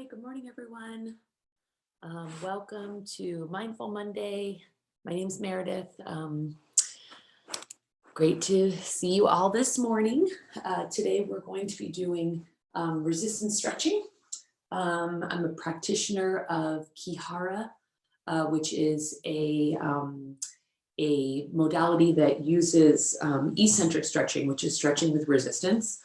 Hi, good morning, everyone. Welcome to Mindful Monday. My name's Meredith. Great to see you all this morning. Today we're going to be doing resistance stretching. I'm a practitioner of Kihara, which is a modality that uses eccentric stretching, which is stretching with resistance.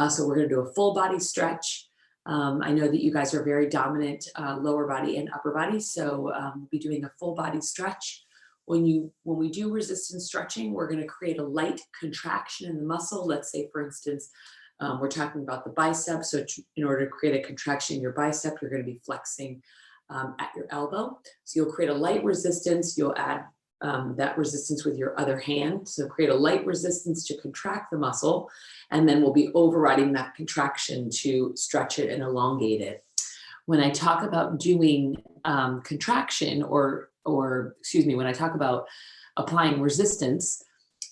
So we're going to do a full body stretch. I know that you guys are very dominant lower body and upper body, so we'll be doing a full body stretch. When we do resistance stretching, we're going to create a light contraction in the muscle. Let's say, for instance, we're talking about the bicep. So in order to create a contraction in your bicep, you're going to be flexing at your elbow. So you'll create a light resistance. You'll add that resistance with your other hand. So create a light resistance to contract the muscle, and then we'll be overriding that contraction to stretch it and elongate it. When I talk about doing contraction when I talk about applying resistance,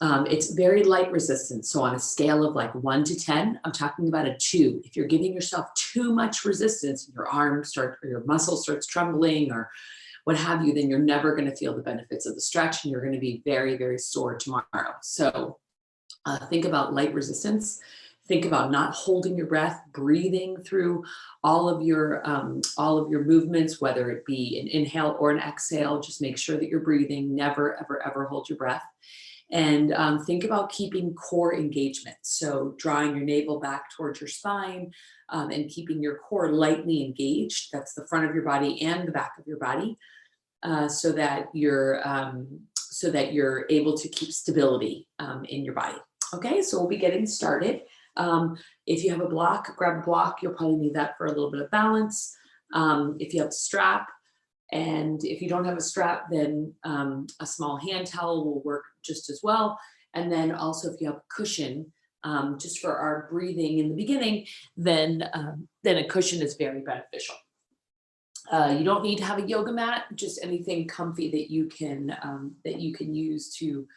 it's very light resistance. So on a scale of like 1 to 10, I'm talking about a 2. If you're giving yourself too much resistance, your your muscle starts trembling or what have you, then you're never going to feel the benefits of the stretch and you're going to be very, very sore tomorrow. So think about light resistance. Think about not holding your breath, breathing through all of your movements, whether it be an inhale or an exhale. Just make sure that you're breathing. Never, ever, ever hold your breath. And think about keeping core engagement. So drawing your navel back towards your spine and keeping your core lightly engaged. That's the front of your body and the back of your body. So that you're able to keep stability in your body. Okay, so we'll be getting started. If you have a block, grab a block. You'll probably need that for a little bit of balance. If you have a strap, and if you don't have a strap, then a small hand towel will work just as well. And then also if you have a cushion, just for our breathing in the beginning, then a cushion is very beneficial. You don't need to have a yoga mat, just anything comfy that you can use to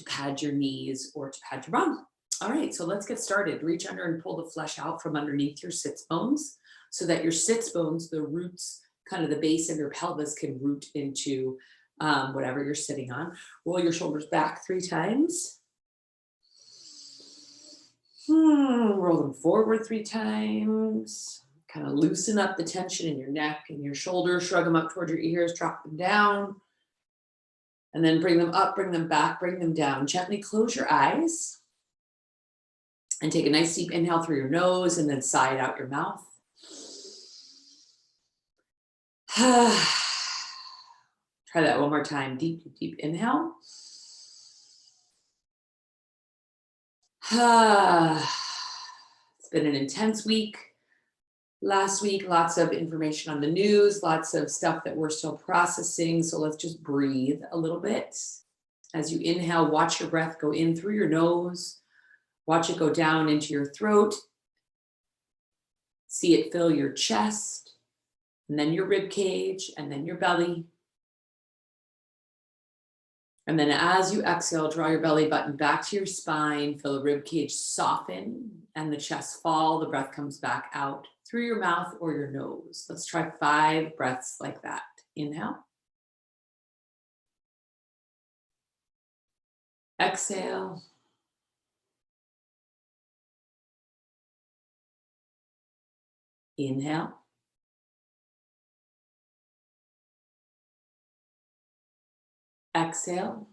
pad your knees or to pad your bum. All right, so let's get started. Reach under and pull the flesh out from underneath your sits bones so that your sits bones, the roots, kind of the base of your pelvis, can root into whatever you're sitting on. Roll your shoulders back 3 times. Roll them forward 3 times. Kind of loosen up the tension in your neck and your shoulders, shrug them up towards your ears, drop them down. And then bring them up, bring them back, bring them down. Gently close your eyes. And take a nice deep inhale through your nose and then sigh it out your mouth. Try that one more time. Deep, deep, deep inhale. It's been an intense week. Last week, lots of information on the news, lots of stuff that we're still processing. So let's just breathe a little bit. As you inhale, watch your breath go in through your nose. Watch it go down into your throat. See it fill your chest, and then your rib cage, and then your belly. And then as you exhale, draw your belly button back to your spine, feel the rib cage soften and the chest fall. The breath comes back out through your mouth or your nose. Let's try 5 breaths like that. Inhale. Exhale. Inhale. Exhale.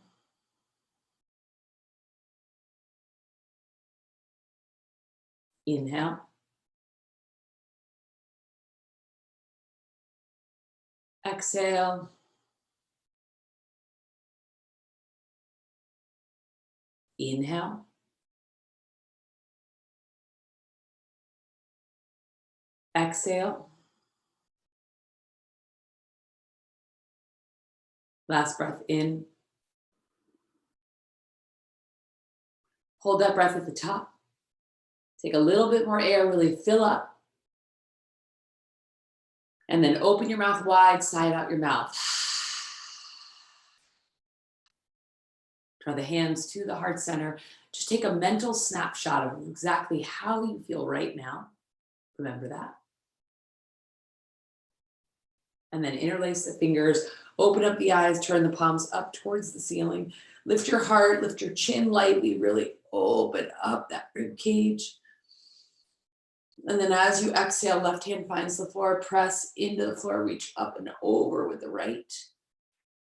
Inhale. Exhale. Inhale. Exhale. Last breath in. Hold that breath at the top. Take a little bit more air, really fill up. And then open your mouth wide, sigh it out your mouth. Draw the hands to the heart center. Just take a mental snapshot of exactly how you feel right now. Remember that. And then interlace the fingers, open up the eyes, turn the palms up towards the ceiling. Lift your heart, lift your chin lightly, really open up that rib cage. And then as you exhale, left hand finds the floor, press into the floor, reach up and over with the right.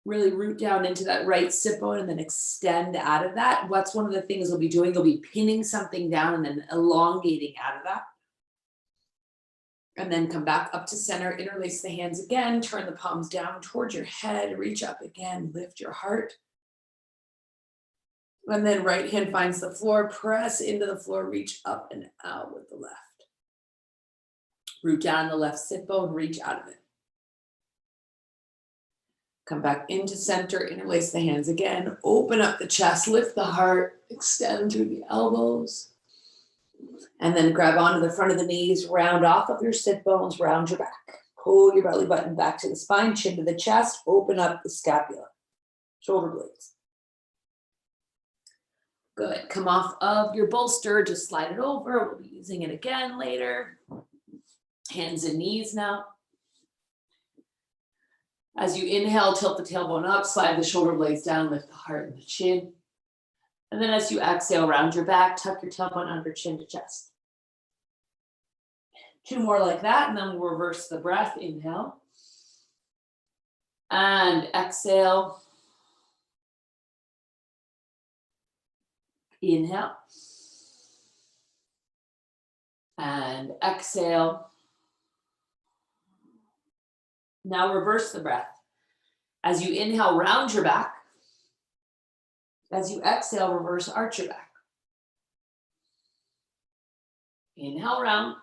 Really root down into that right sit bone and then extend out of that. What's one of the things we'll be doing? You'll be pinning something down and then elongating out of that. And then come back up to center, interlace the hands again, turn the palms down towards your head, reach up again, lift your heart. And then right hand finds the floor, press into the floor, reach up and out with the left. Root down the left sit bone, reach out of it. Come back into center, interlace the hands again, open up the chest, lift the heart, extend through the elbows. And then grab onto the front of the knees, round off of your sit bones, round your back. Pull your belly button back to the spine, chin to the chest, open up the scapula, shoulder blades. Good, come off of your bolster, just slide it over. We'll be using it again later. Hands and knees now. As you inhale, tilt the tailbone up, slide the shoulder blades down, lift the heart and the chin. And then as you exhale, round your back, tuck your tailbone under, chin to chest. 2 more like that, and then we'll reverse the breath. Inhale. And exhale. Inhale. And exhale. Now reverse the breath. As you inhale, round your back. As you exhale, reverse arch your back. Inhale, round.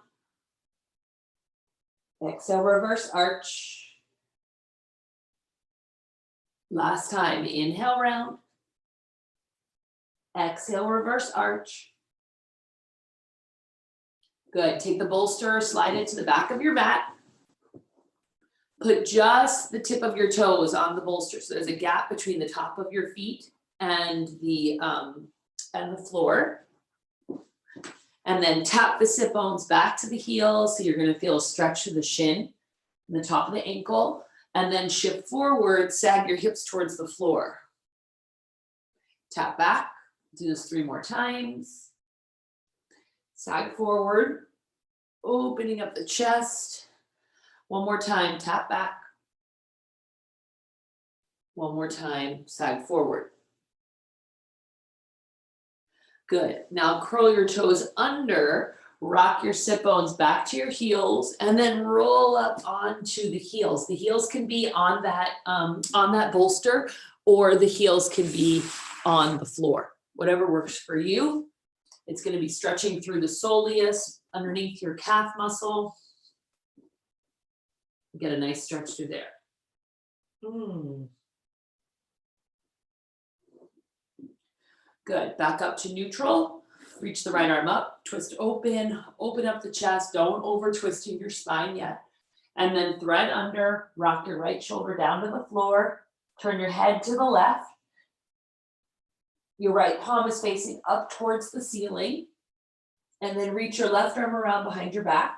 Exhale, reverse arch. Last time, inhale, round. Exhale, reverse arch. Good, take the bolster, slide it to the back of your mat. Put just the tip of your toes on the bolster. So there's a gap between the top of your feet and the floor. And then tap the sit bones back to the heels. So you're going to feel a stretch to the shin and the top of the ankle. And then shift forward, sag your hips towards the floor. Tap back. Do this 3 more times. Sag forward, opening up the chest. 1 more time, tap back. 1 more time, sag forward. Good. Now curl your toes under, rock your sit bones back to your heels, and then roll up onto the heels. The heels can be on that bolster, or the heels can be on the floor. Whatever works for you. It's going to be stretching through the soleus, underneath your calf muscle. Get a nice stretch through there. Good, back up to neutral. Reach the right arm up, twist open up the chest. Don't over twisting your spine yet. And then thread under, rock your right shoulder down to the floor. Turn your head to the left. Your right palm is facing up towards the ceiling. And then reach your left arm around behind your back.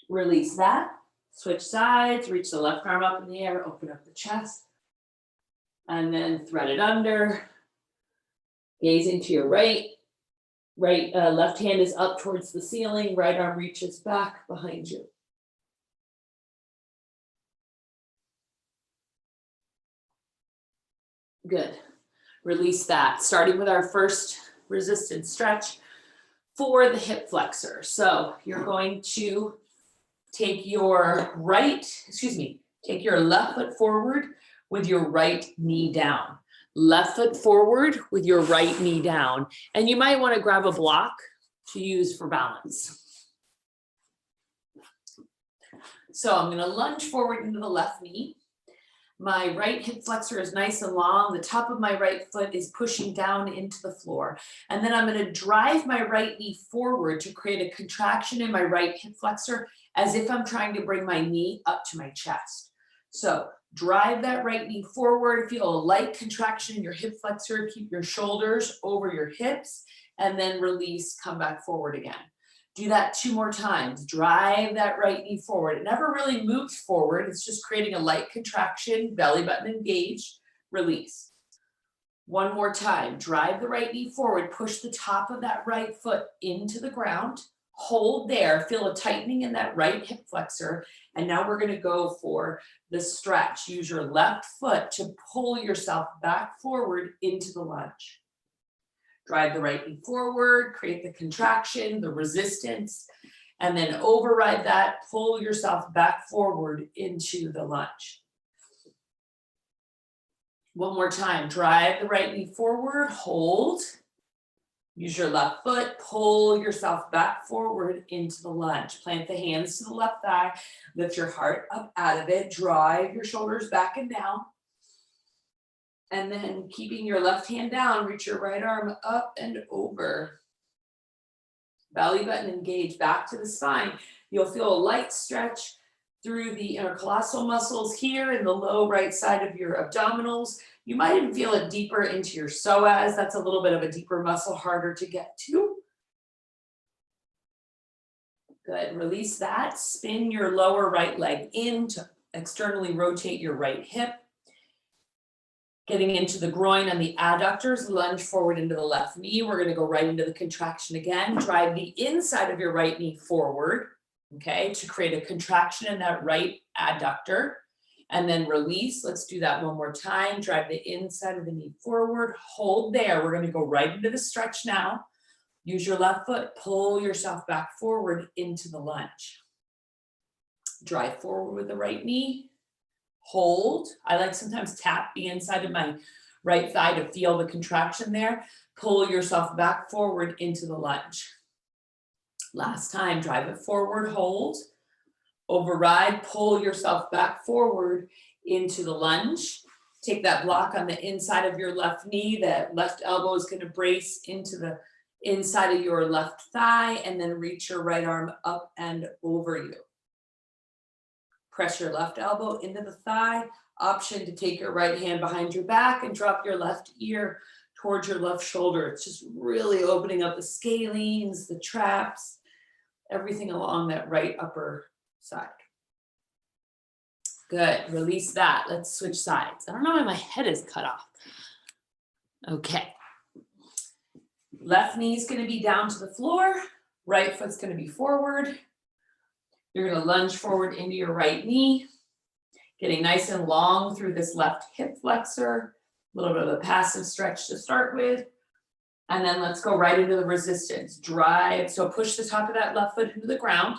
Release that. Switch sides, reach the left arm up in the air, open up the chest. And then thread it under. Gazing to your right. Left hand is up towards the ceiling. Right arm reaches back behind you. Good. Release that. Starting with our first resistance stretch for the hip flexor. So you're going to take your left foot forward with your right knee down. Left foot forward with your right knee down. And you might want to grab a block to use for balance. So I'm going to lunge forward into the left knee. My right hip flexor is nice and long. The top of my right foot is pushing down into the floor. And then I'm going to drive my right knee forward to create a contraction in my right hip flexor as if I'm trying to bring my knee up to my chest. So drive that right knee forward. Feel a light contraction in your hip flexor. Keep your shoulders over your hips and then release, come back forward again. Do that 2 more times. Drive that right knee forward. It never really moves forward. It's just creating a light contraction, belly button engaged, release. 1 more time. Drive the right knee forward. Push the top of that right foot into the ground. Hold there. Feel a tightening in that right hip flexor. And now we're going to go for the stretch. Use your left foot to pull yourself back forward into the lunge. Drive the right knee forward, create the contraction, the resistance, and then override that, pull yourself back forward into the lunge. 1 more time, drive the right knee forward, hold. Use your left foot, pull yourself back forward into the lunge. Plant the hands to the left thigh, lift your heart up out of it, drive your shoulders back and down. And then keeping your left hand down, reach your right arm up and over. Belly button engaged back to the spine. You'll feel a light stretch through the intercostal muscles here in the low right side of your abdominals. You might even feel it deeper into your psoas. That's a little bit of a deeper muscle, harder to get to. Good, release that. Spin your lower right leg in to externally rotate your right hip. Getting into the groin and the adductors, lunge forward into the left knee. We're going to go right into the contraction again. Drive the inside of your right knee forward, okay, to create a contraction in that right adductor. And then release. Let's do that 1 more time. Drive the inside of the knee forward. Hold there. We're going to go right into the stretch now. Use your left foot. Pull yourself back forward into the lunge. Drive forward with the right knee. Hold. I like sometimes tap the inside of my right thigh to feel the contraction there. Pull yourself back forward into the lunge. Last time, drive it forward, hold. Override, pull yourself back forward into the lunge. Take that block on the inside of your left knee. That left elbow is going to brace into the inside of your left thigh, and then reach your right arm up and over you. Press your left elbow into the thigh. Option to take your right hand behind your back and drop your left ear towards your left shoulder. It's just really opening up the scalenes, the traps, everything along that right upper side. Good, release that. Let's switch sides. I don't know why my head is cut off. Okay. Left knee is going to be down to the floor. Right foot's going to be forward. You're going to lunge forward into your right knee, getting nice and long through this left hip flexor. A little bit of a passive stretch to start with. And then let's go right into the resistance. Drive, so push the top of that left foot into the ground.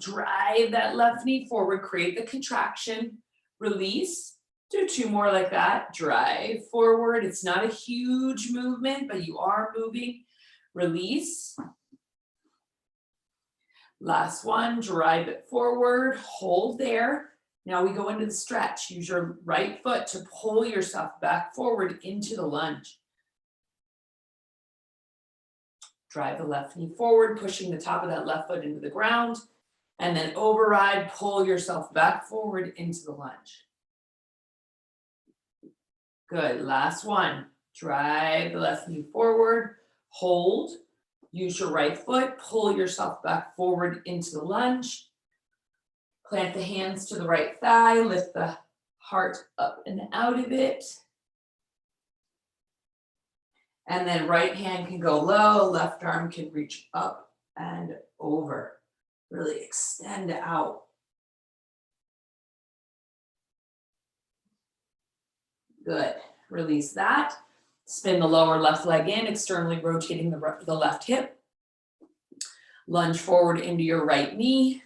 Drive that left knee forward, create the contraction, release. Do 2 more like that. Drive forward. It's not a huge movement, but you are moving. Release. Last one, drive it forward, hold there. Now we go into the stretch. Use your right foot to pull yourself back forward into the lunge. Drive the left knee forward, pushing the top of that left foot into the ground, and then override, pull yourself back forward into the lunge. Good, last one. Drive the left knee forward, hold. Use your right foot, pull yourself back forward into the lunge. Plant the hands to the right thigh, lift the heart up and out of it. And then right hand can go low, left arm can reach up and over. Really extend out. Good, release that. Spin the lower left leg in, externally rotating the left hip. Lunge forward into your right knee.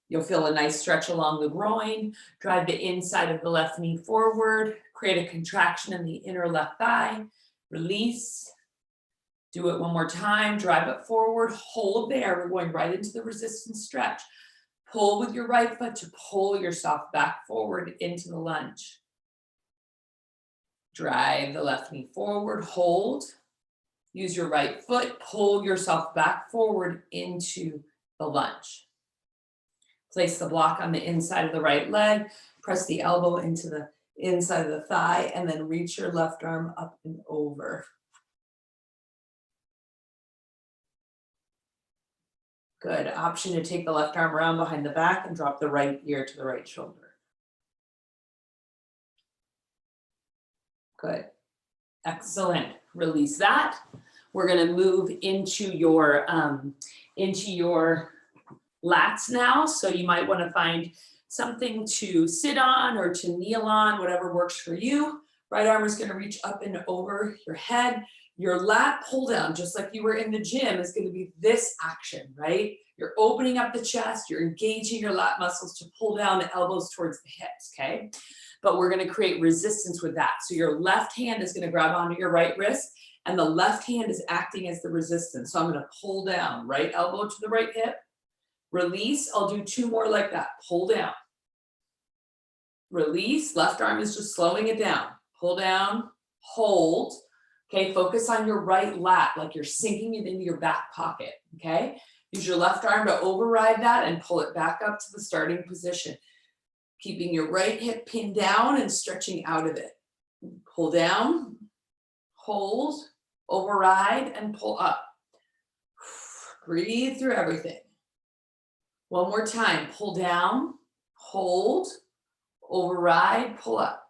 You'll feel a nice stretch along the groin. Drive the inside of the left knee forward. Create a contraction in the inner left thigh. Release. Do it 1 more time. Drive it forward. Hold there. We're going right into the resistance stretch. Pull with your right foot to pull yourself back forward into the lunge. Drive the left knee forward, hold. Use your right foot, pull yourself back forward into the lunge. Place the block on the inside of the right leg, press the elbow into the inside of the thigh, and then reach your left arm up and over. Good. Option to take the left arm around behind the back and drop the right ear to the right shoulder. Good. Excellent. Release that. We're going to move into your lats now. So you might want to find something to sit on or to kneel on, whatever works for you. Right arm is going to reach up and over your head. Your lat pull down, just like you were in the gym, is going to be this action, right? You're opening up the chest, you're engaging your lat muscles to pull down the elbows towards the hips, okay? But we're going to create resistance with that. So your left hand is going to grab onto your right wrist, and the left hand is acting as the resistance. So I'm going to pull down, right elbow to the right hip, release. I'll do 2 more like that. Pull down, release. Left arm is just slowing it down. Pull down, hold. Okay, focus on your right lat, like you're sinking it into your back pocket, okay? Use your left arm to override that and pull it back up to the starting position. Keeping your right hip pinned down and stretching out of it. Pull down, hold, override, and pull up. Breathe through everything. One more time, pull down, hold, override, pull up.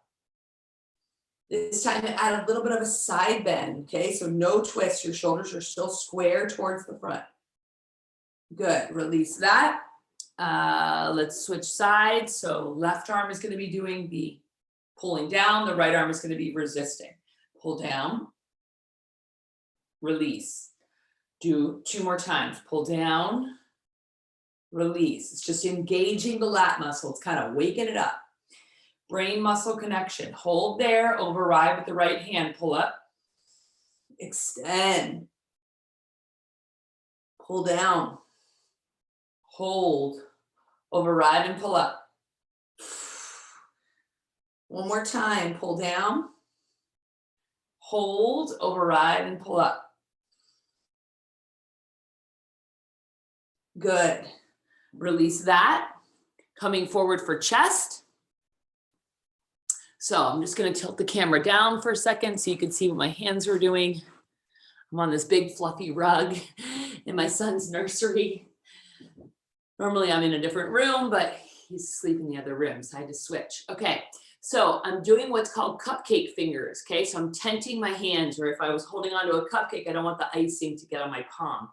This time to add a little bit of a side bend, okay? So no twist, your shoulders are still square towards the front. Good, release that. Let's switch sides. So left arm is going to be doing the pulling down, the right arm is going to be resisting. Pull down, release. Do 2 more times. Pull down, release. It's just engaging the lat muscle. It's kind of waking it up. Brain muscle connection. Hold there, override with the right hand, pull up. Extend. Pull down. Hold. Override and pull up. One more time, pull down. Hold, override and pull up. Good. Release that. Coming forward for chest. So I'm just going to tilt the camera down for a second so you can see what my hands are doing. I'm on this big fluffy rug in my son's nursery. Normally I'm in a different room, but he's asleep in the other room, so I had to switch. Okay, so I'm doing what's called cupcake fingers, okay? So I'm tenting my hands, or if I was holding onto a cupcake, I don't want the icing to get on my palm.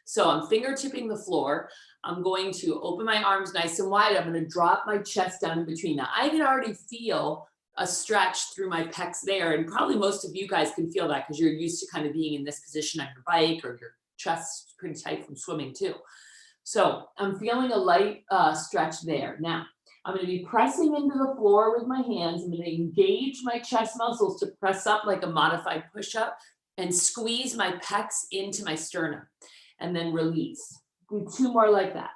So I'm fingertipping the floor. I'm going to open my arms nice and wide. I'm going to drop my chest down in between. Now, I can already feel a stretch through my pecs there, and probably most of you guys can feel that because you're used to kind of being in this position on your bike, or your chest's pretty tight from swimming too. So I'm feeling a light stretch there. Now, I'm going to be pressing into the floor with my hands. I'm going to engage my chest muscles to press up like a modified push-up and squeeze my pecs into my sternum, and then release. Do 2 more like that.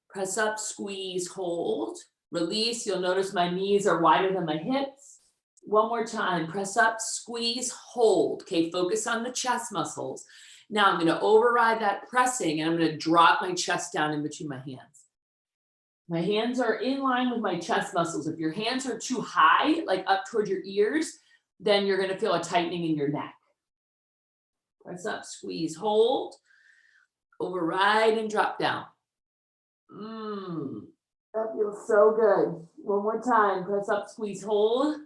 Press up, squeeze, hold, release. You'll notice my knees are wider than my hips. One more time. Press up, squeeze, hold. Okay, focus on the chest muscles. Now I'm going to override that pressing, and I'm going to drop my chest down in between my hands. My hands are in line with my chest muscles. If your hands are too high, like up toward your ears, then you're going to feel a tightening in your neck. Press up, squeeze, hold, override, and drop down. That feels so good. One more time. Press up, squeeze, hold.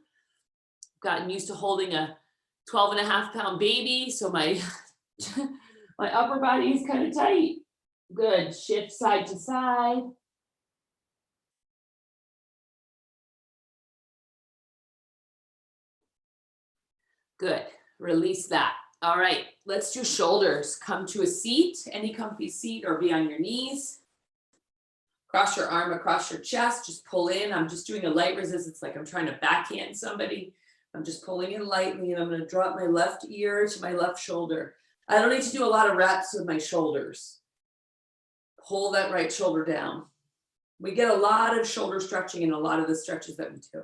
Gotten used to holding a 12.5-pound baby, so my my upper body is kind of tight. Good. Shift side to side. Good. Release that. All right. Let's do shoulders. Come to a seat, any comfy seat, or be on your knees. Cross your arm across your chest. Just pull in. I'm just doing a light resistance, like I'm trying to backhand somebody. I'm just pulling in lightly, and I'm going to drop my left ear to my left shoulder. I don't need to do a lot of reps with my shoulders. Pull that right shoulder down. We get a lot of shoulder stretching in a lot of the stretches that we do.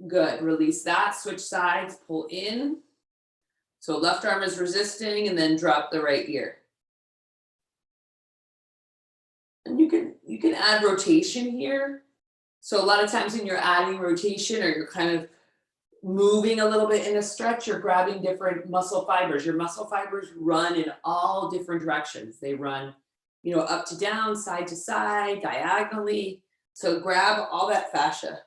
Good. Release that. Switch sides. Pull in. So left arm is resisting, and then drop the right ear. And you can add rotation here. So a lot of times when you're adding rotation, or you're kind of moving a little bit in a stretch, you're grabbing different muscle fibers. Your muscle fibers run in all different directions. They run, up to down, side to side, diagonally. So grab all that fascia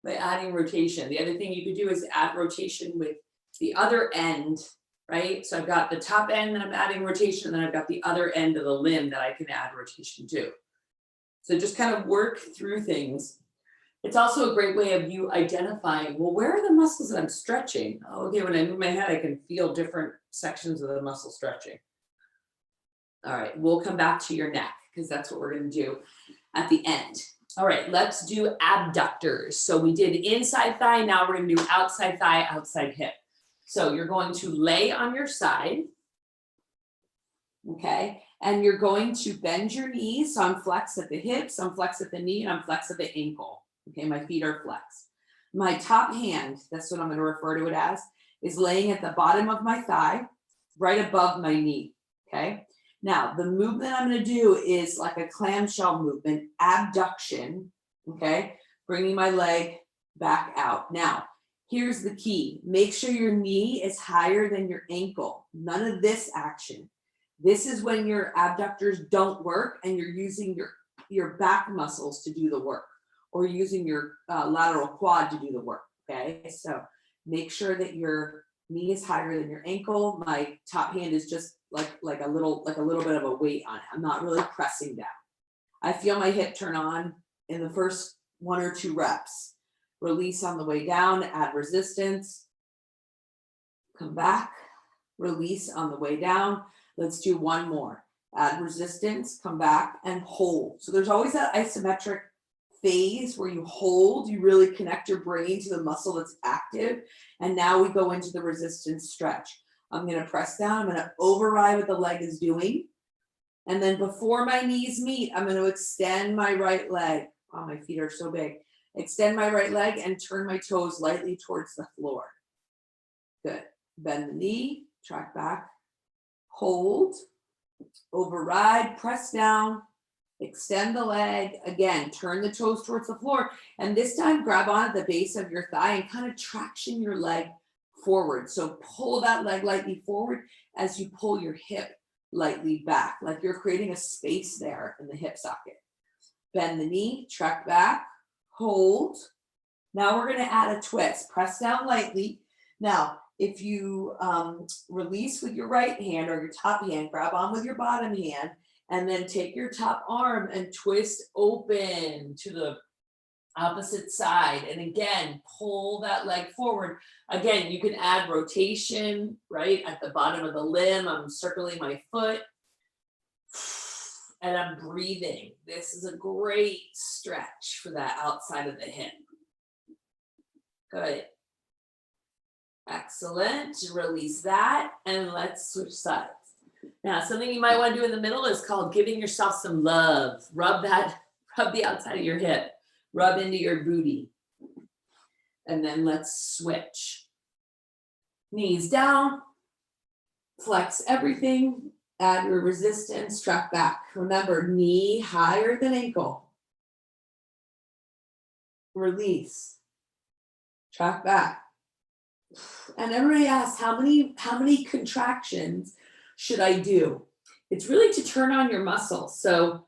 by adding rotation. The other thing you could do is add rotation with the other end, right? So I've got the top end that I'm adding rotation, and then I've got the other end of the limb that I can add rotation to. So just kind of work through things. It's also a great way of you identifying, well, where are the muscles that I'm stretching? Oh, okay, when I move my head, I can feel different sections of the muscle stretching. All right, we'll come back to your neck because that's what we're going to do at the end. All right, let's do abductors. So we did inside thigh, now we're going to do outside thigh, outside hip. So you're going to lay on your side, okay? And you're going to bend your knees. So I'm flexed at the hips, I'm flexed at the knee, and I'm flexed at the ankle. Okay, my feet are flexed. My top hand, that's what I'm going to refer to it as, is laying at the bottom of my thigh, right above my knee, okay? Now, the movement I'm going to do is like a clamshell movement, abduction, okay? Bringing my leg back out. Now, here's the key. Make sure your knee is higher than your ankle. None of this action. This is when your abductors don't work and you're using your back muscles to do the work, or using your lateral quad to do the work, okay? So make sure that your knee is higher than your ankle. My top hand is just like a little bit of a weight on it. I'm not really pressing down. I feel my hip turn on in the first 1 or 2 reps. Release on the way down, add resistance. Come back, release on the way down. Let's do one more. Add resistance, come back and hold. So there's always that isometric phase where you hold, you really connect your brain to the muscle that's active. And now we go into the resistance stretch. I'm going to press down. I'm going to override what the leg is doing. And then before my knees meet, I'm going to extend my right leg. Oh, my feet are so big. Extend my right leg and turn my toes lightly towards the floor. Good. Bend the knee, track back, hold, override, press down, extend the leg. Again, turn the toes towards the floor. And this time, grab on at the base of your thigh and kind of traction your leg forward. So pull that leg lightly forward as you pull your hip lightly back, like you're creating a space there in the hip socket. Bend the knee, track back, hold. Now we're going to add a twist. Press down lightly. Now, if you release with your right hand or your top hand, grab on with your bottom hand, and then take your top arm and twist open to the opposite side. And again, pull that leg forward. Again, you can add rotation, right? At the bottom of the limb, I'm circling my foot and I'm breathing. This is a great stretch for that outside of the hip. Good. Excellent. Release that and let's switch sides. Now, something you might want to do in the middle is called giving yourself some love. Rub the outside of your hip. Rub into your booty. And then let's switch. Knees down. Flex everything. Add your resistance. Track back. Remember, knee higher than ankle. Release. Track back. And everybody asks, how many contractions should I do? It's really to turn on your muscles. So,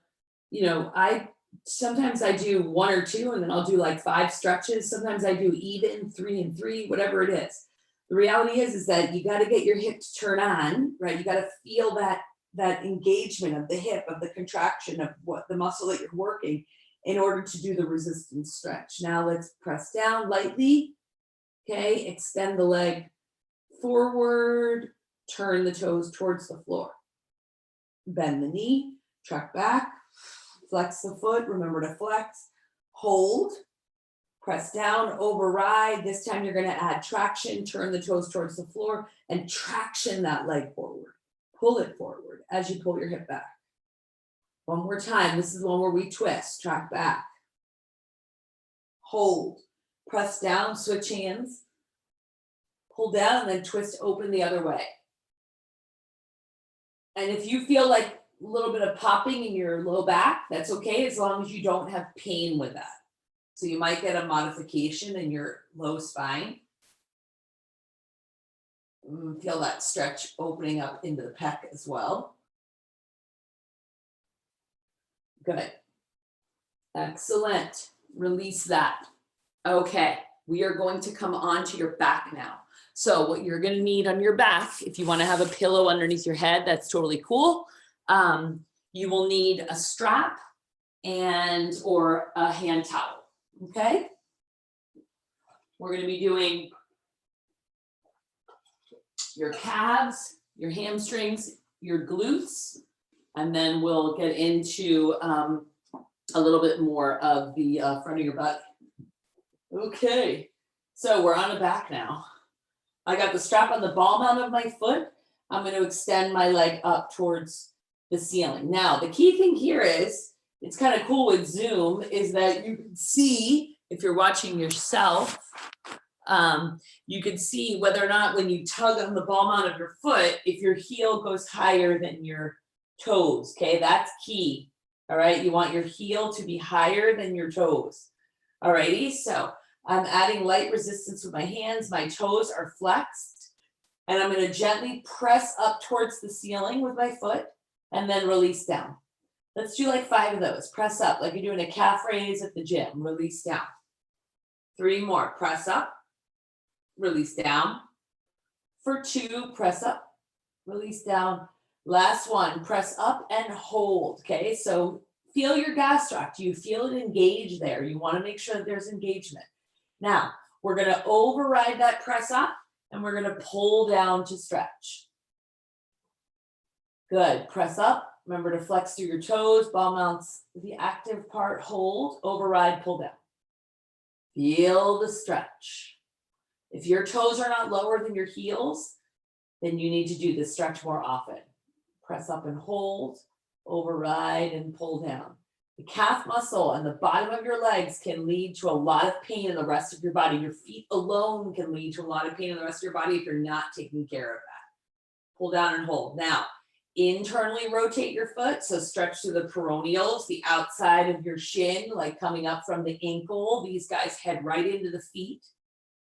sometimes I do 1 or 2, and then I'll do like 5 stretches. Sometimes I do even 3 and 3, whatever it is. The reality is that you got to get your hip to turn on, right? You got to feel that engagement of the hip, of the contraction of what the muscle that you're working in order to do the resistance stretch. Now let's press down lightly. Okay, extend the leg forward, turn the toes towards the floor. Bend the knee, track back, flex the foot, remember to flex, hold, press down, override. This time you're going to add traction, turn the toes towards the floor, and traction that leg forward. Pull it forward as you pull your hip back. One more time. This is the one where we twist, track back, hold, press down, switch hands, pull down, and then twist open the other way. And if you feel like a little bit of popping in your low back, that's okay, as long as you don't have pain with that. So you might get a modification in your low spine. Feel that stretch opening up into the pec as well. Good. Excellent. Release that. Okay, we are going to come onto your back now. So what you're going to need on your back, if you want to have a pillow underneath your head, that's totally cool. You will need a strap or a hand towel. Okay. We're going to be doing your calves, your hamstrings, your glutes, and then we'll get into a little bit more of the front of your butt. Okay, so we're on the back now. I got the strap on the ball mount of my foot. I'm going to extend my leg up towards the ceiling. Now, the key thing here is, it's kind of cool with Zoom, is that you can see, if you're watching yourself, you can see whether or not when you tug on the ball mount of your foot, if your heel goes higher than your toes. Okay, that's key. All right, you want your heel to be higher than your toes. All righty, so I'm adding light resistance with my hands. My toes are flexed, and I'm going to gently press up towards the ceiling with my foot and then release down. Let's do like 5 of those. Press up like you're doing a calf raise at the gym. Release down. 3 more. Press up. Release down. For 2, press up. Release down. Last one. Press up and hold. Okay, so feel your gastroc. Do you feel it engage there? You want to make sure that there's engagement. Now, we're going to override that press up and we're going to pull down to stretch. Good. Press up. Remember to flex through your toes, ball mounts, the active part, hold, override, pull down. Feel the stretch. If your toes are not lower than your heels, then you need to do this stretch more often. Press up and hold, override and pull down. The calf muscle and the bottom of your legs can lead to a lot of pain in the rest of your body. Your feet alone can lead to a lot of pain in the rest of your body if you're not taking care of that. Pull down and hold. Now, internally rotate your foot. So stretch through the peroneals, the outside of your shin, like coming up from the ankle. These guys head right into the feet.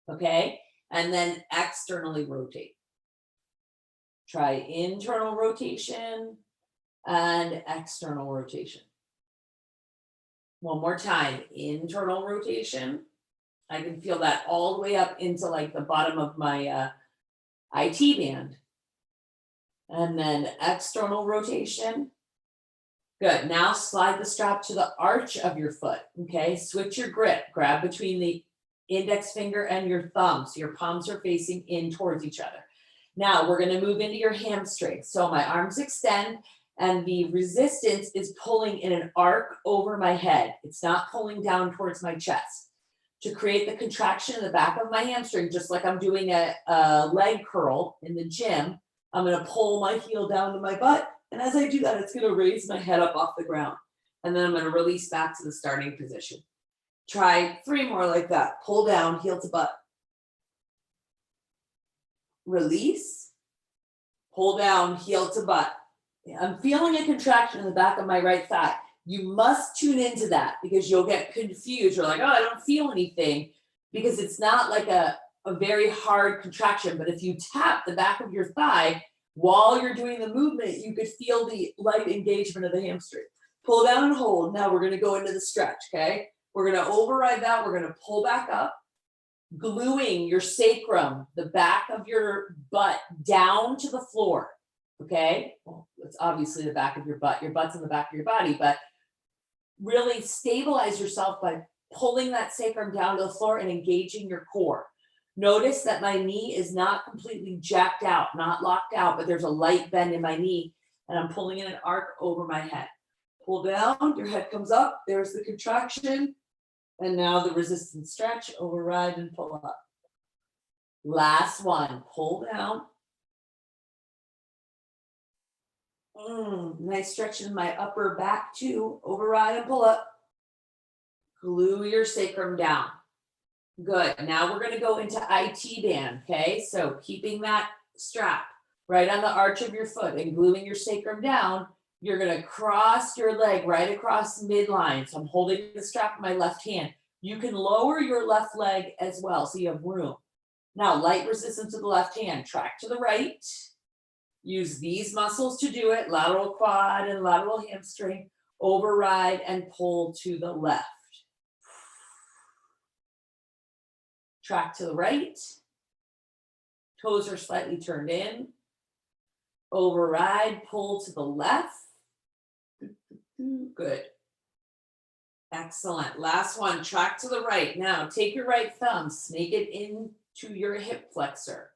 Okay. And then externally rotate. Try internal rotation and external rotation. One more time. Internal rotation. I can feel that all the way up into like the bottom of my IT band. And then external rotation. Good. Now slide the strap to the arch of your foot. Okay. Switch your grip. Grab between the index finger and your thumb. So your palms are facing in towards each other. Now we're going to move into your hamstrings. So my arms extend and the resistance is pulling in an arc over my head. It's not pulling down towards my chest. To create the contraction in the back of my hamstring, just like I'm doing a leg curl in the gym, I'm going to pull my heel down to my butt. And as I do that, it's going to raise my head up off the ground. And then I'm going to release back to the starting position. Try 3 more like that. Pull down, heel to butt. Release. Pull down, heel to butt. I'm feeling a contraction in the back of my right thigh. You must tune into that because you'll get confused. You're like, oh, I don't feel anything, because it's not like a very hard contraction. But if you tap the back of your thigh while you're doing the movement, you could feel the light engagement of the hamstring. Pull down and hold. Now we're going to go into the stretch, okay? We're going to override that. We're going to pull back up, gluing your sacrum, the back of your butt, down to the floor, okay? Well, it's obviously the back of your butt. Your butt's in the back of your body, but really stabilize yourself by pulling that sacrum down to the floor and engaging your core. Notice that my knee is not completely jacked out, not locked out, but there's a light bend in my knee, and I'm pulling in an arc over my head. Pull down, your head comes up, there's the contraction, and now the resistance stretch, override and pull up. Last one, pull down. Nice stretch in my upper back too, override and pull up. Glue your sacrum down. Good. Now we're going to go into IT band. Okay. So keeping that strap right on the arch of your foot and gluing your sacrum down, you're going to cross your leg right across midline. So I'm holding the strap in my left hand. You can lower your left leg as well, so you have room. Now, light resistance to the left hand, track to the right. Use these muscles to do it, lateral quad and lateral hamstring, override and pull to the left. Track to the right. Toes are slightly turned in. Override, pull to the left. Good. Excellent. Last one, track to the right. Now, take your right thumb, snake it into your hip flexor.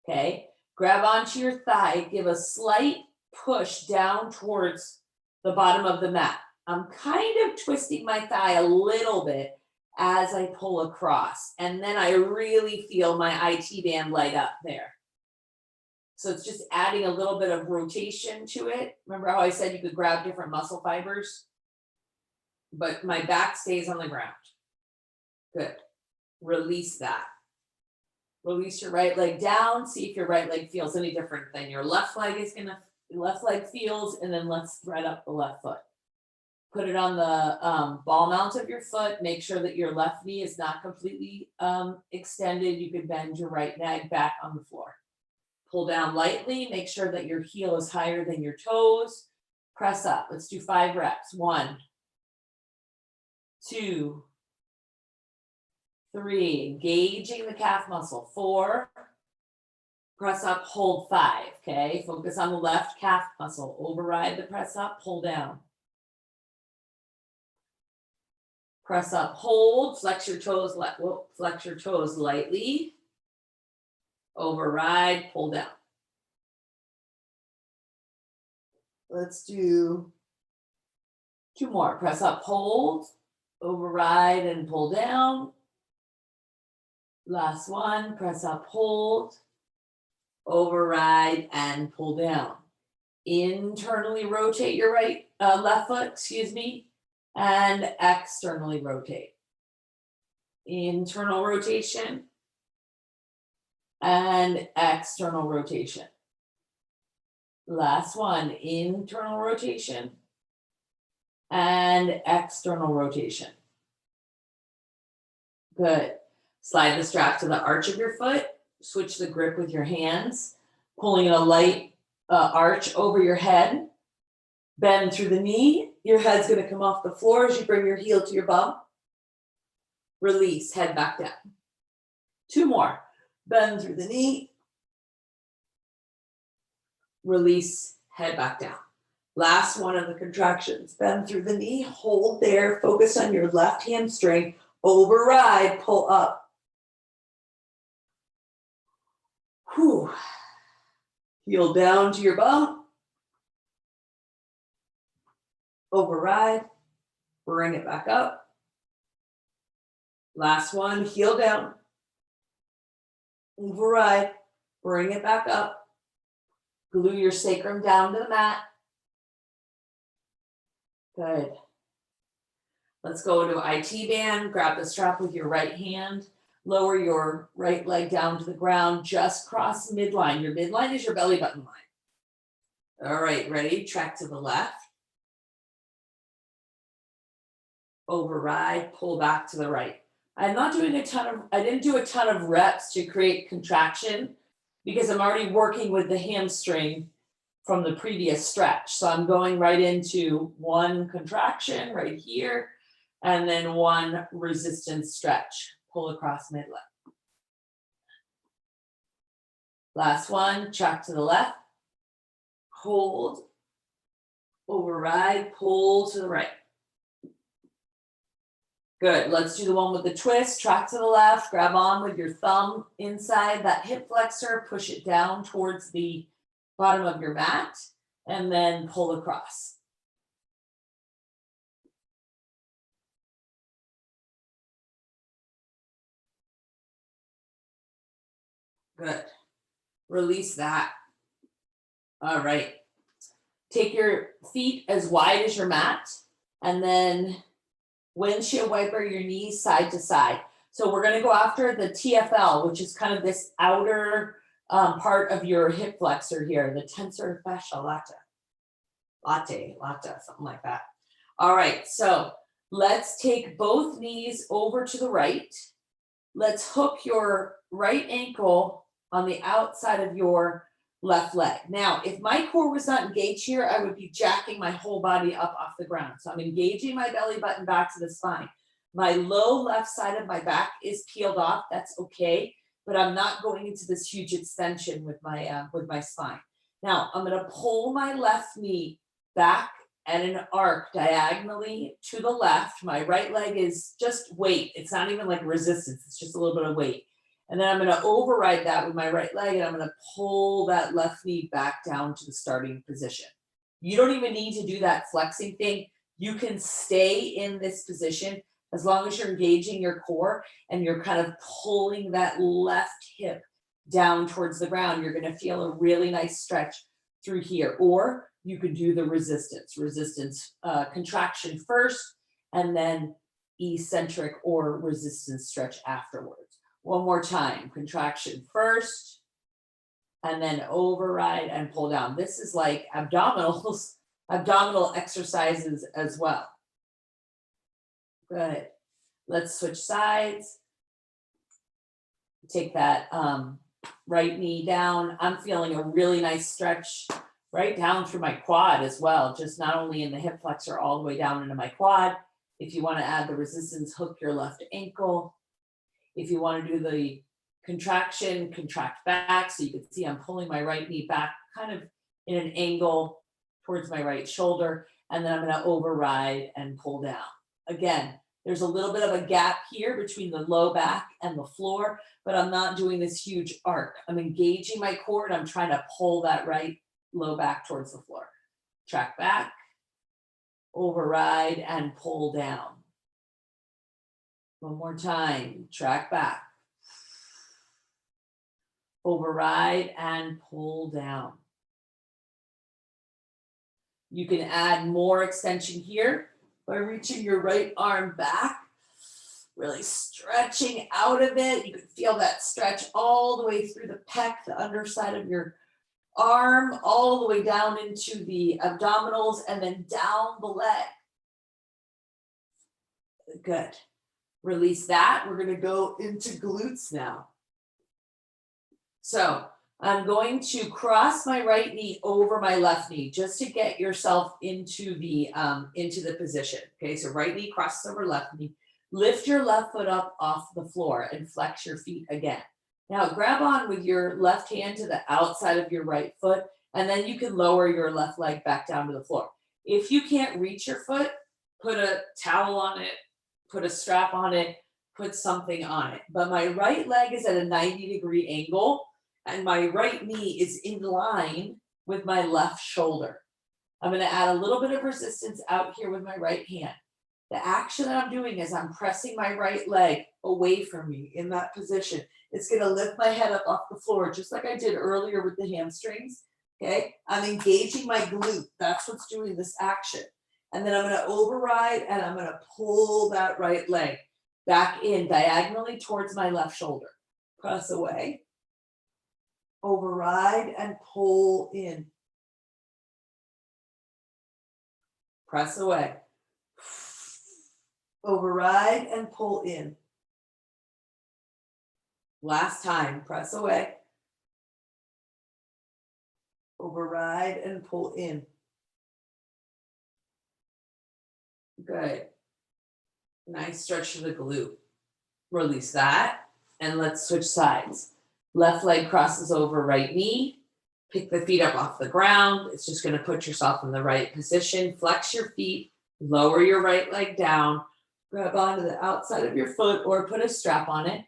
Okay. Grab onto your thigh, give a slight push down towards the bottom of the mat. I'm kind of twisting my thigh a little bit as I pull across. And then I really feel my IT band light up there. So it's just adding a little bit of rotation to it. Remember how I said you could grab different muscle fibers? But my back stays on the ground. Good. Release that. Release your right leg down. See if your right leg feels any different than your left leg is gonna, left leg feels, and then let's thread up the left foot. Put it on the ball mount of your foot. Make sure that your left knee is not completely extended. You can bend your right leg back on the floor. Pull down lightly. Make sure that your heel is higher than your toes. Press up. Let's do 5 reps. 1, 2, 3, engaging the calf muscle. 4, press up, hold 5, okay? Focus on the left calf muscle. Override the press up, pull down. Press up, hold, flex your toes lightly. Override, pull down. Let's do 2 more. Press up, hold, override and pull down. Last one, press up, hold, override and pull down. Internally rotate your left foot, and externally rotate. Internal rotation and external rotation. Last one, internal rotation and external rotation. Good. Slide the strap to the arch of your foot. Switch the grip with your hands, pulling in a light arch over your head. Bend through the knee. Your head's going to come off the floor as you bring your heel to your bum. Release, head back down. 2 more. Bend through the knee. Release, head back down. Last one of the contractions. Bend through the knee, hold there, focus on your left hamstring, override, pull up. Whew. Heel down to your bum. Override, bring it back up. Last one, heel down. Override, bring it back up. Glue your sacrum down to the mat. Good. Let's go to IT band. Grab the strap with your right hand. Lower your right leg down to the ground. Just cross midline. Your midline is your belly button line. All right, ready? Track to the left. Override, pull back to the right. I didn't do a ton of reps to create contraction because I'm already working with the hamstring from the previous stretch. So I'm going right into 1 contraction right here, and then 1 resistance stretch. Pull across midline. Last one, track to the left. Hold, override, pull to the right. Good, let's do the one with the twist. Track to the left, grab on with your thumb inside that hip flexor, push it down towards the bottom of your mat, and then pull across. Good, release that. All right, take your feet as wide as your mat, and then windshield wiper your knees side to side. So we're going to go after the TFL, which is kind of this outer part of your hip flexor here, the tensor fascia lata, something like that. All right, so Let's take both knees over to the right. Let's hook your right ankle on the outside of your left leg. Now, if my core was not engaged here, I would be jacking my whole body up off the ground. So I'm engaging my belly button back to the spine. My low left side of my back is peeled off. That's okay, but I'm not going into this huge extension with my spine. Now, I'm going to pull my left knee back at an arc diagonally to the left. My right leg is just weight. It's not even like resistance. It's just a little bit of weight. And then I'm going to override that with my right leg, and I'm going to pull that left knee back down to the starting position. You don't even need to do that flexing thing. You can stay in this position as long as you're engaging your core and you're kind of pulling that left hip down towards the ground. You're going to feel a really nice stretch through here. Or you could do the resistance contraction first, and then eccentric or resistance stretch afterwards. One more time, contraction first, and then override and pull down. This is like abdominal exercises as well. Good. Let's switch sides. Take that right knee down. I'm feeling a really nice stretch right down through my quad as well, just not only in the hip flexor, all the way down into my quad. If you want to add the resistance, hook your left ankle. If you want to do the contraction, contract back. So you can see I'm pulling my right knee back kind of in an angle towards my right shoulder. And then I'm going to override and pull down. Again, there's a little bit of a gap here between the low back and the floor, but I'm not doing this huge arc. I'm engaging my core and I'm trying to pull that right low back towards the floor. Track back, override, and pull down. One more time, track back, override, and pull down. You can add more extension here by reaching your right arm back, really stretching out of it. You can feel that stretch all the way through the pec, the underside of your arm, all the way down into the abdominals, and then down the leg. Good. Release that. We're going to go into glutes now. So I'm going to cross my right knee over my left knee just to get yourself into the position. Okay, so right knee crosses over left knee. Lift your left foot up off the floor and flex your feet again. Now grab on with your left hand to the outside of your right foot, and then you can lower your left leg back down to the floor. If you can't reach your foot, put a towel on it, put a strap on it, put something on it. But my right leg is at a 90-degree angle, and my right knee is in line with my left shoulder. I'm going to add a little bit of resistance out here with my right hand. The action that I'm doing is I'm pressing my right leg away from me in that position. It's going to lift my head up off the floor, just like I did earlier with the hamstrings. Okay, I'm engaging my glute. That's what's doing this action. And then I'm going to override and I'm going to pull that right leg back in diagonally towards my left shoulder. Press away, override, and pull in. Press away, override, and pull in. Last time, press away, override, and pull in. Good. Nice stretch to the glute. Release that, and let's switch sides. Left leg crosses over right knee. Pick the feet up off the ground. It's just going to put yourself in the right position. Flex your feet, lower your right leg down, grab onto the outside of your foot or put a strap on it.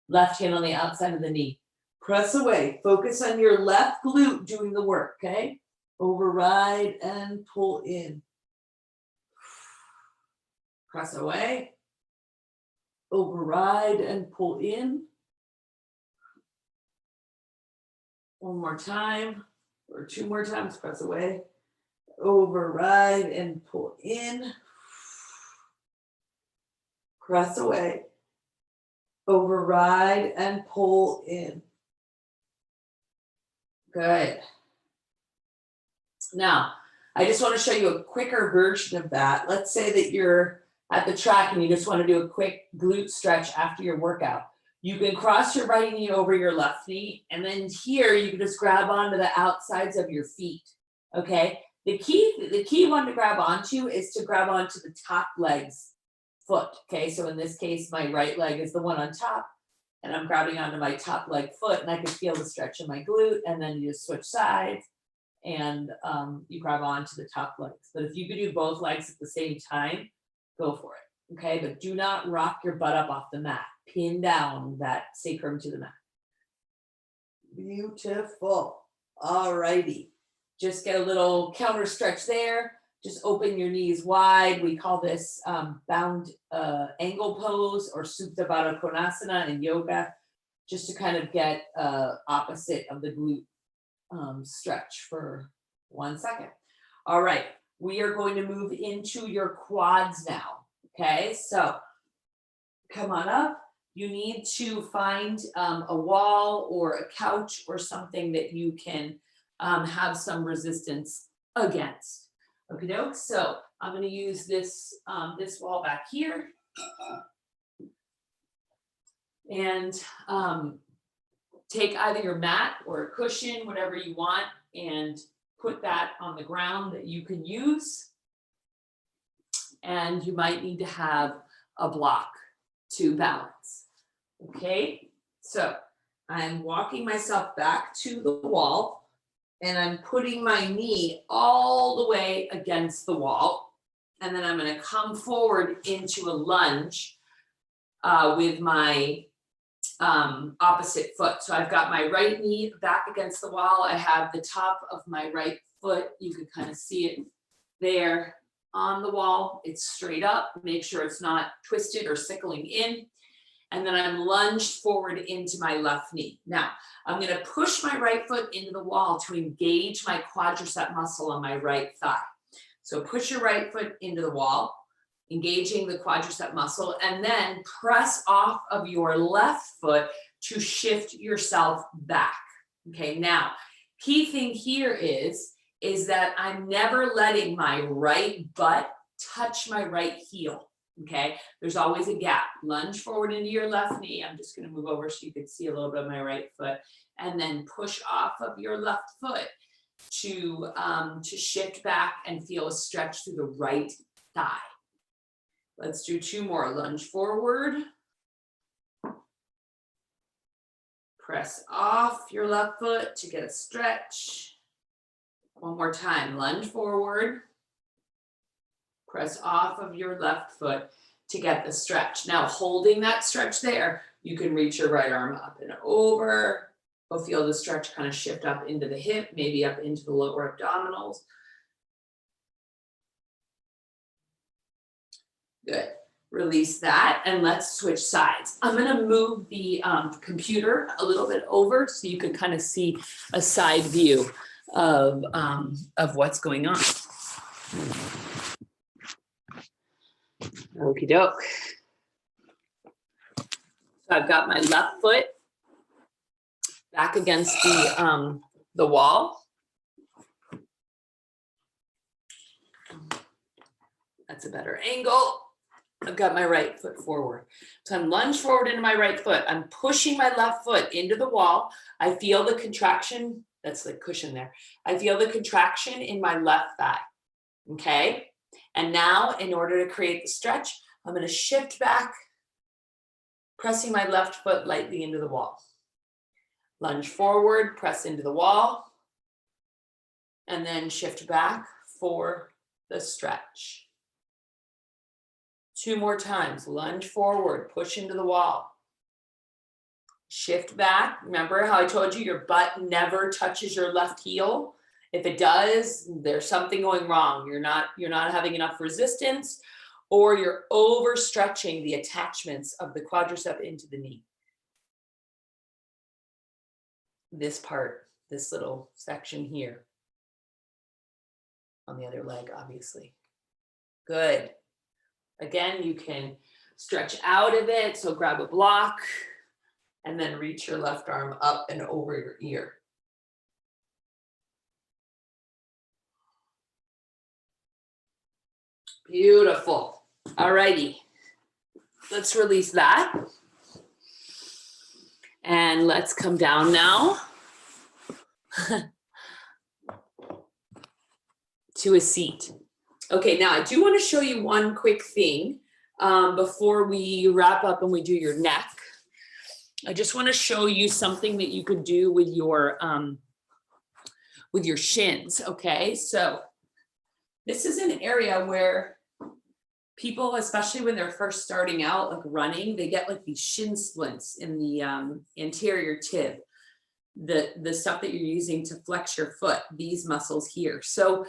Left hand on the outside of the knee. Press away. Focus on your left glute doing the work, okay? Override and pull in. Press away. Override and pull in. One more time, or two more times, press away. Override and pull in. Press away. Override and pull in. Good. Now, I just want to show you a quicker version of that. Let's say that you're at the track and you just want to do a quick glute stretch after your workout, you can cross your right knee over your left knee, and then here you can just grab onto the outsides of your feet, okay? The key one to grab onto is to grab onto the top leg's foot, okay? So in this case, my right leg is the one on top, and I'm grabbing onto my top leg foot, and I can feel the stretch in my glute, and then you just switch sides, and you grab onto the top legs. But if you could do both legs at the same time, go for it, okay? But do not rock your butt up off the mat. Pin down that sacrum to the mat. Beautiful. All righty. Just get a little counter stretch there. Just open your knees wide. We call this bound angle pose or Supta Baddha Konasana in yoga, just to kind of get opposite of the glute stretch for 1 second. All right, we are going to move into your quads now. Okay, so come on up. You need to find a wall or a couch or something that you can have some resistance against. Okay, doke. So I'm going to use this this wall back here, and take either your mat or a cushion, whatever you want, and put that on the ground that you can use. And you might need to have a block to balance. Okay, so I'm walking myself back to the wall, and I'm putting my knee all the way against the wall, and then I'm going to come forward into a lunge with my opposite foot. So I've got my right knee back against the wall. I have the top of my right foot, you can kind of see it there on the wall. It's straight up. Make sure it's not twisted or sickling in. And then I'm lunged forward into my left knee. Now, I'm going to push my right foot into the wall to engage my quadricep muscle on my right thigh. So push your right foot into the wall, engaging the quadricep muscle, and then press off of your left foot to shift yourself back. Okay, now, key thing here is that I'm never letting my right butt touch my right heel. Okay, there's always a gap. Lunge forward into your left knee. I'm just going to move over so you can see a little bit of my right foot, and then push off of your left foot to shift back and feel a stretch through the right thigh. Let's do 2 more. Lunge forward. Press off your left foot to get a stretch. 1 more time. Lunge forward. Press off of your left foot to get the stretch. Now, holding that stretch there, you can reach your right arm up and over. You'll feel the stretch kind of shift up into the hip, maybe up into the lower abdominals. Good. Release that, and let's switch sides. I'm going to move the computer a little bit over so you can kind of see a side view of what's going on. Okie doke. So I've got my left foot back against the wall. That's a better angle. I've got my right foot forward. So I'm lunged forward into my right foot. I'm pushing my left foot into the wall. I feel the contraction. That's the cushion there. I feel the contraction in my left thigh. Okay. And now, in order to create the stretch, I'm going to shift back, pressing my left foot lightly into the wall. Lunge forward, press into the wall, and then shift back for the stretch. 2 more times. Lunge forward, push into the wall. Shift back. Remember how I told you your butt never touches your left heel? If it does, there's something going wrong. You're not having enough resistance, or you're overstretching the attachments of the quadricep into the knee. This part, this little section here on the other leg, obviously. Good. Again, you can stretch out of it. So grab a block and then reach your left arm up and over your ear. Beautiful. All righty. Let's release that. And let's come down now to a seat. Okay, now I do want to show you one quick thing before we wrap up and we do your neck. I just want to show you something that you could do with your shins. Okay, so this is an area where people, especially when they're first starting out, like running, they get like these shin splints in the anterior tib, the stuff that you're using to flex your foot, these muscles here. So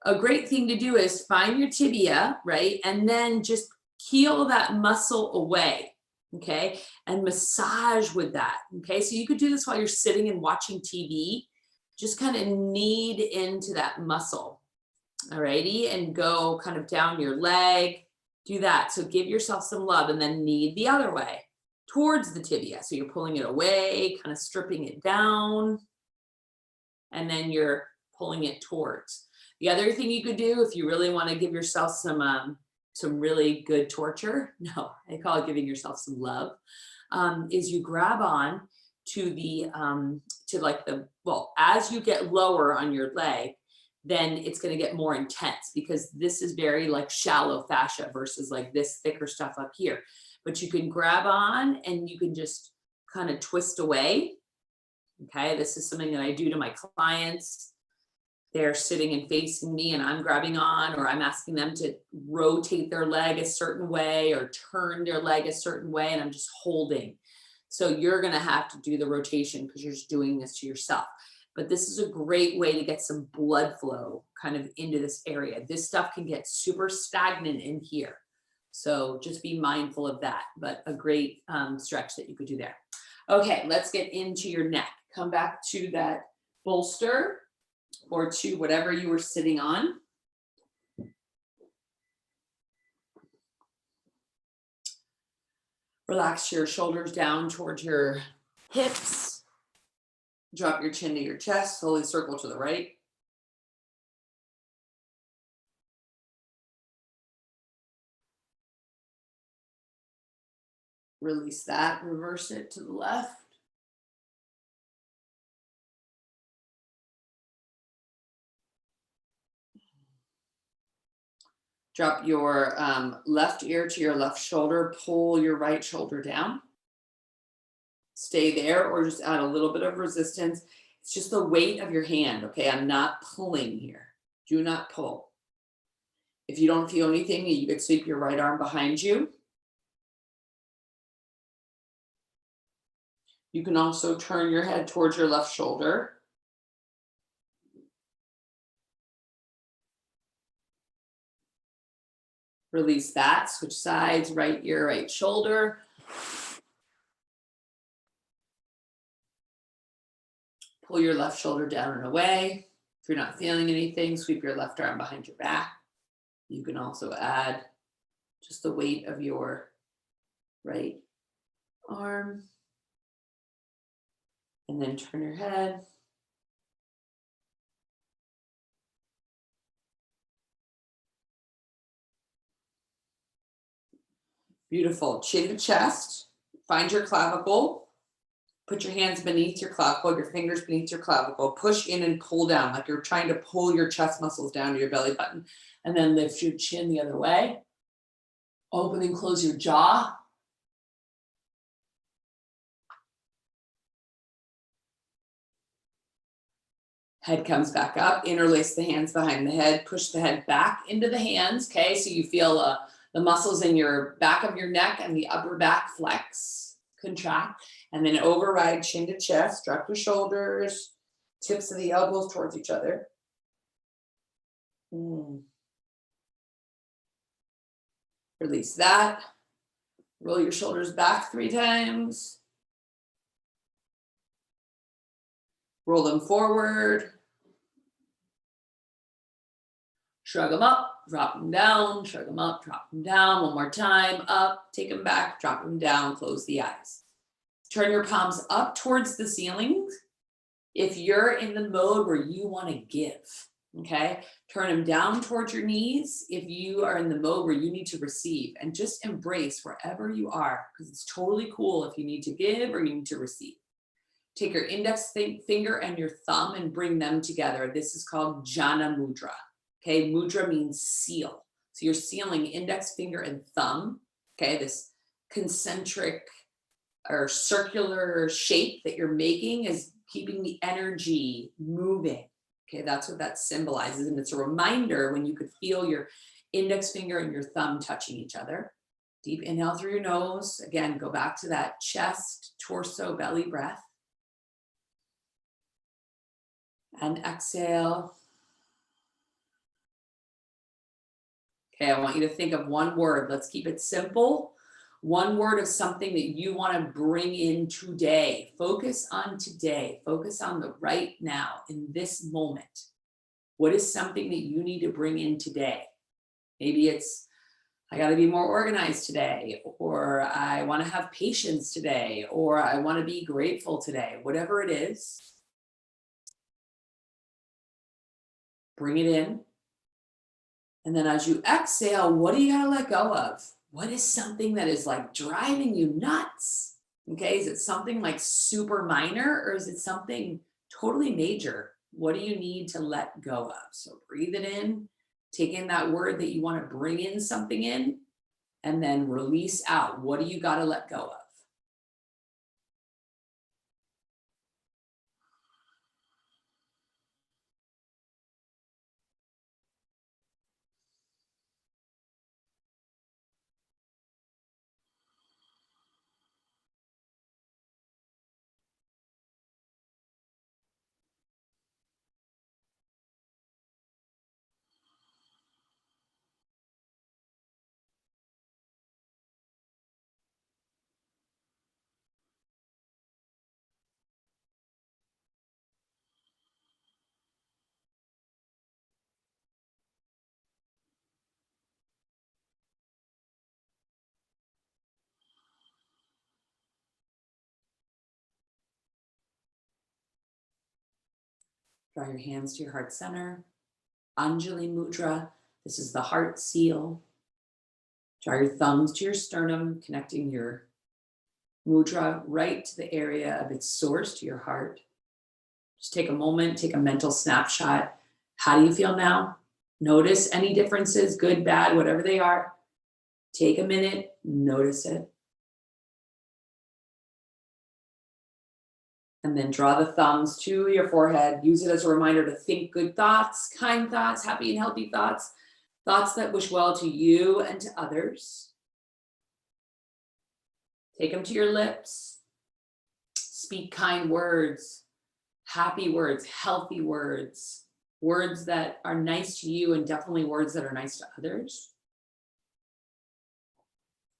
a great thing to do is find your tibia, right? And then just heel that muscle away, okay? And massage with that, okay? So you could do this while you're sitting and watching TV. Just kind of knead into that muscle, all righty? And go kind of down your leg, do that. So give yourself some love and then knead the other way towards the tibia. So you're pulling it away, kind of stripping it down, and then you're pulling it towards. The other thing you could do if you really want to give yourself some really good torture, no, I call it giving yourself some love, is you grab on to the, as you get lower on your leg, then it's going to get more intense because this is very like shallow fascia versus like this thicker stuff up here. But you can grab on and you can just kind of twist away. Okay, this is something that I do to my clients. They're sitting and facing me and I'm grabbing on, or I'm asking them to rotate their leg a certain way or turn their leg a certain way, and I'm just holding. So you're going to have to do the rotation because you're just doing this to yourself. But this is a great way to get some blood flow kind of into this area. This stuff can get super stagnant in here. So just be mindful of that, but a great stretch that you could do there. Okay, let's get into your neck. Come back to that bolster or to whatever you were sitting on. Relax your shoulders down towards your hips. Drop your chin to your chest, slowly circle to the right. Release that, reverse it to the left. Drop your left ear to your left shoulder, pull your right shoulder down. Stay there or just add a little bit of resistance. It's just the weight of your hand, okay? I'm not pulling here. Do not pull. If you don't feel anything, you could sweep your right arm behind you. You can also turn your head towards your left shoulder. Release that, switch sides, right ear, right shoulder. Pull your left shoulder down and away. If you're not feeling anything, sweep your left arm behind your back. You can also add just the weight of your right arm. And then turn your head. Beautiful. Chin to chest. Find your clavicle. Put your hands beneath your clavicle, your fingers beneath your clavicle. Push in and pull down like you're trying to pull your chest muscles down to your belly button. And then lift your chin the other way. Open and close your jaw. Head comes back up. Interlace the hands behind the head. Push the head back into the hands. Okay, so you feel the muscles in your back of your neck and the upper back flex, contract. And then override chin to chest, drop your shoulders, tips of the elbows towards each other. Release that. Roll your shoulders back 3 times. Roll them forward. Shrug them up, drop them down, shrug them up, drop them down. One more time, up, take them back, drop them down, close the eyes. Turn your palms up towards the ceiling if you're in the mode where you want to give, Okay, turn them down towards your knees if you are in the mode where you need to receive, and just embrace wherever you are, because it's totally cool if you need to give or you need to receive. Take your index finger and your thumb and bring them together. This is called Jana Mudra. Okay, mudra means seal. So you're sealing index finger and thumb. Okay, this concentric or circular shape that you're making is keeping the energy moving. Okay, that's what that symbolizes. And it's a reminder when you could feel your index finger and your thumb touching each other. Deep inhale through your nose. Again, go back to that chest, torso, belly breath. And exhale. Okay, I want you to think of one word. Let's keep it simple. One word of something that you want to bring in today. Focus on today. Focus on the right now, in this moment. What is something that you need to bring in today? Maybe it's, I got to be more organized today, or I want to have patience today, or I want to be grateful today. Whatever it is, bring it in. And then as you exhale, what do you got to let go of? What is something that is like driving you nuts? Okay, is it something like super minor, or is it something totally major? What do you need to let go of? So breathe it in, take in that word that you want to bring in something in, and then release out. What do you got to let go of? Draw your hands to your heart center. Anjali Mudra. This is the heart seal. Draw your thumbs to your sternum, connecting your mudra right to the area of its source, to your heart. Just take a moment, take a mental snapshot. How do you feel now? Notice any differences, good, bad, whatever they are. Take a minute, notice it. And then draw the thumbs to your forehead. Use it as a reminder to think good thoughts, kind thoughts, happy and healthy thoughts, thoughts that wish well to you and to others. Take them to your lips. Speak kind words, happy words, healthy words, words that are nice to you, and definitely words that are nice to others.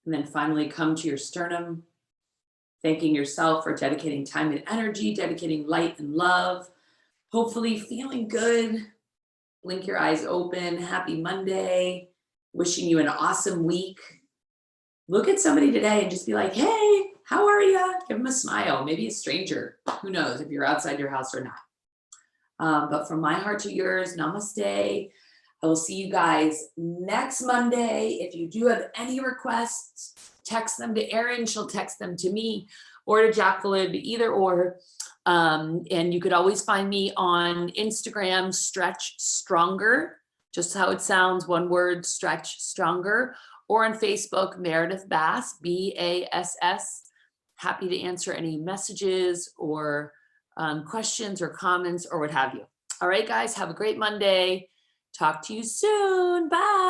And then finally come to your sternum, thanking yourself for dedicating time and energy, dedicating light and love, hopefully feeling good. Blink your eyes open. Happy Monday. Wishing you an awesome week. Look at somebody today and just be like, hey, how are you? Give them a smile. Maybe a stranger. Who knows if you're outside your house or not. But from my heart to yours, namaste. I will see you guys next Monday. If you do have any requests, text them to Erinne. She'll text them to me or to Jacqueline, either or. And you could always find me on Instagram, Stretch Stronger, just how it sounds, one word, Stretch Stronger, or on Facebook, Meredith Bass, BASS. Happy to answer any messages or questions or comments or what have you. All right, guys, have a great Monday. Talk to you soon. Bye.